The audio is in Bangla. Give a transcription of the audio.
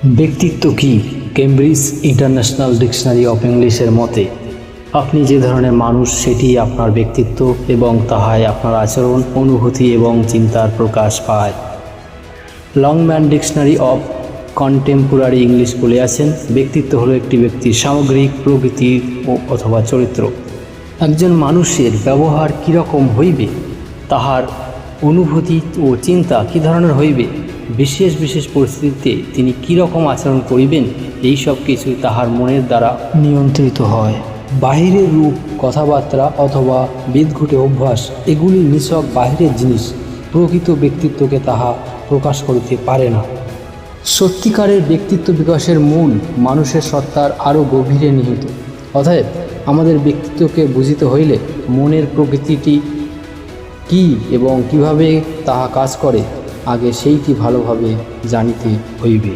ব্যক্তিত্ব কি? কেমব্রিজ ইন্টারন্যাশনাল ডিকশনারি অফ ইংলিশের মতে আপনি যে ধরনের মানুষ সেটি আপনার ব্যক্তিত্ব এবং তাহাই আপনার আচরণ, অনুভূতি এবং চিন্তার প্রকাশ পায়। Longman dictionary of contemporary English বলিয়াছেন, ব্যক্তিত্ব হলো একটি ব্যক্তির সামগ্রিক প্রকৃতি অথবা চরিত্র। একজন মানুষের ব্যবহার কীরকম হইবে, তাহার অনুভূতি ও চিন্তা কী ধরনের হইবে, বিশেষ বিশেষ পরিস্থিতিতে তিনি কীরকম আচরণ করিবেন, এই সব কিছুই তাহার মনের দ্বারা নিয়ন্ত্রিত হয়। বাহিরের রূপ, কথাবার্তা অথবা বিদঘুটে অভ্যাস এগুলি নিছক বাহিরের জিনিস, প্রকৃত ব্যক্তিত্বকে তাহা প্রকাশ করিতে পারে না। সত্যিকারের ব্যক্তিত্ব বিকাশের মূল মানুষের সত্তার আরও গভীরে নিহিত। অতএব আমাদের ব্যক্তিত্বকে বুঝিতে হইলে মনের প্রকৃতিটি কী এবং কিভাবে তাহা কাজ করে, আগে সেইটি ভালোভাবে জানিতে হইবে।